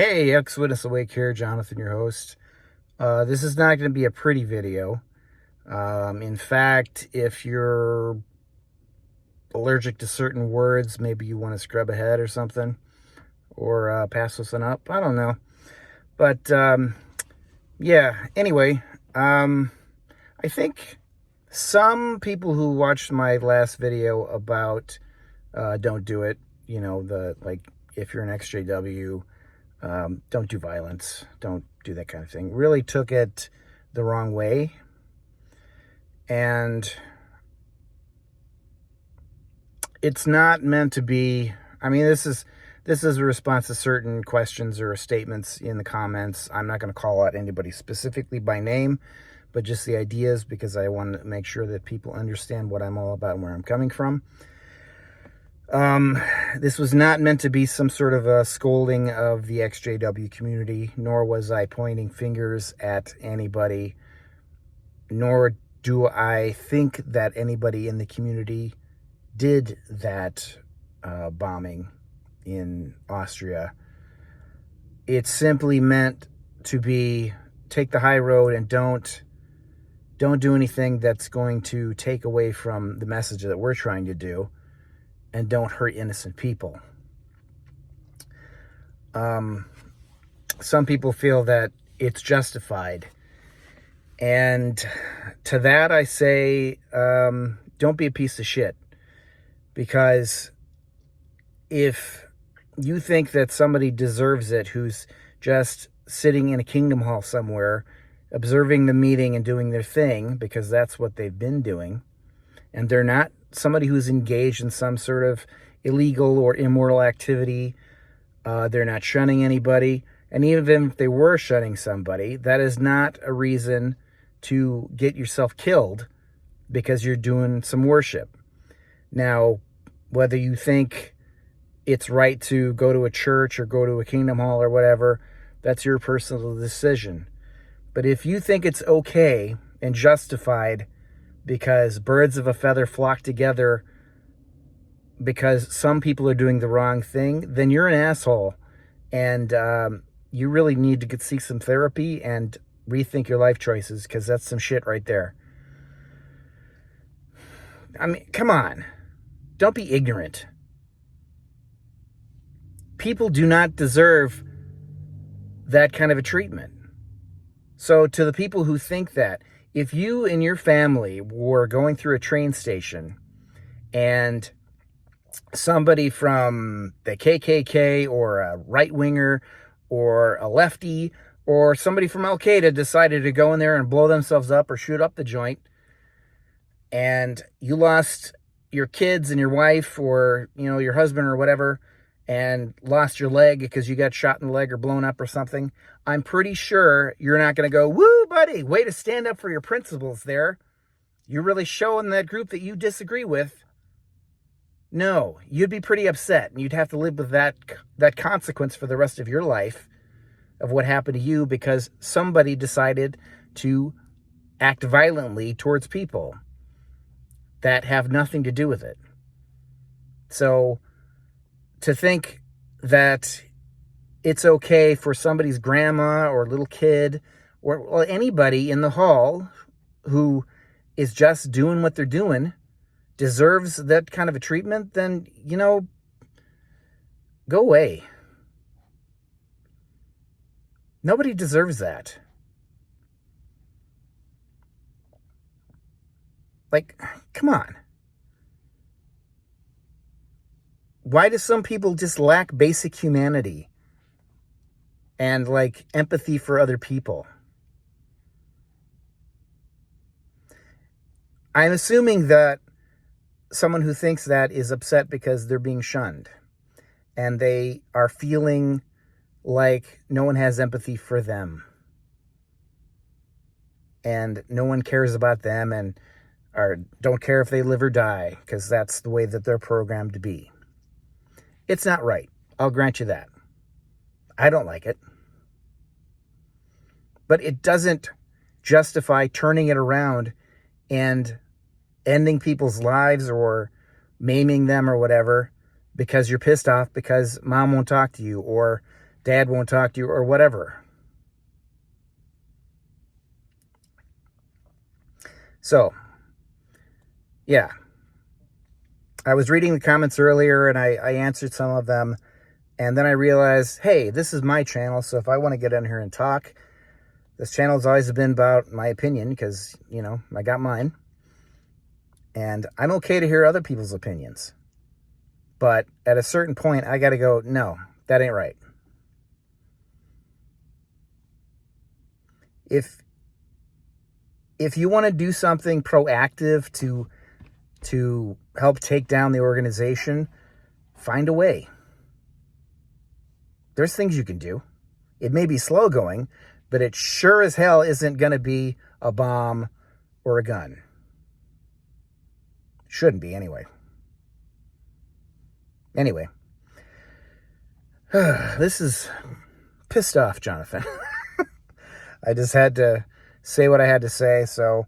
Hey, Ex-Witness Awake here, Jonathan, your host. This is not going to be a pretty video. In fact, if you're allergic to certain words, maybe you want to scrub ahead or something, or pass this one up. I don't know. But, yeah, anyway, I think some people who watched my last video about don't do it, if you're an XJW, don't do violence, don't do that kind of thing, really took it the wrong way. And it's not meant to be, this is a response to certain questions or statements in the comments. I'm not going to call out anybody specifically by name, but just the ideas, because I want to make sure that people understand what I'm all about and where I'm coming from. This was not meant to be some sort of a scolding of the XJW community, nor was I pointing fingers at anybody, nor do I think that anybody in the community did that bombing in Austria. It's simply meant to be take the high road and don't do anything that's going to take away from the message that we're trying to do, and don't hurt innocent people. Some people feel that it's justified. And to that I say, don't be a piece of shit. Because if you think that somebody deserves it who's just sitting in a kingdom hall somewhere, observing the meeting and doing their thing, because that's what they've been doing, and they're not somebody who's engaged in some sort of illegal or immoral activity, they're not shunning anybody, and even if they were shunning somebody, that is not a reason to get yourself killed because you're doing some worship. Now, whether you think it's right to go to a church or go to a kingdom hall or whatever, that's your personal decision. But if you think it's okay and justified because birds of a feather flock together because some people are doing the wrong thing, then you're an asshole. And you really need to seek some therapy and rethink your life choices, because that's some shit right there. Come on. Don't be ignorant. People do not deserve that kind of a treatment. So to the people who think that, if you and your family were going through a train station and somebody from the KKK or a right-winger or a lefty or somebody from Al-Qaeda decided to go in there and blow themselves up or shoot up the joint, and you lost your kids and your wife or, your husband or whatever, and lost your leg because you got shot in the leg or blown up or something, I'm pretty sure you're not going to go, woo, buddy, way to stand up for your principles there. You're really showing that group that you disagree with. No, you'd be pretty upset, and you'd have to live with that consequence for the rest of your life of what happened to you because somebody decided to act violently towards people that have nothing to do with it. So to think that it's okay for somebody's grandma or little kid or anybody in the hall who is just doing what they're doing deserves that kind of a treatment, then, go away. Nobody deserves that. Come on. Why do some people just lack basic humanity and empathy for other people? I'm assuming that someone who thinks that is upset because they're being shunned and they are feeling like no one has empathy for them and no one cares about them and or don't care if they live or die because that's the way that they're programmed to be. It's not right. I'll grant you that. I don't like it. But it doesn't justify turning it around and ending people's lives or maiming them or whatever because you're pissed off because mom won't talk to you, or dad won't talk to you, or whatever. So, yeah. I was reading the comments earlier, and I answered some of them, and then I realized, hey, this is my channel, so if I want to get in here and talk, this channel has always been about my opinion, because, you know, I got mine, and I'm okay to hear other people's opinions. But at a certain point, I got to go, no, that ain't right. If you want to do something proactive to help take down the organization, find a way. There's things you can do. It may be slow going, but it sure as hell isn't going to be a bomb or a gun. Shouldn't be, anyway. Anyway. This is pissed off, Jonathan. I just had to say what I had to say, so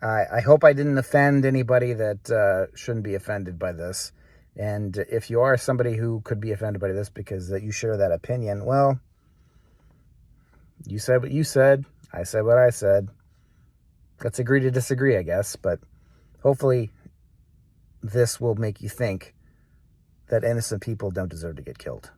I hope I didn't offend anybody that shouldn't be offended by this. And if you are somebody who could be offended by this because that you share that opinion, well, you said what you said. I said what I said. Let's agree to disagree, I guess. But hopefully this will make you think that innocent people don't deserve to get killed.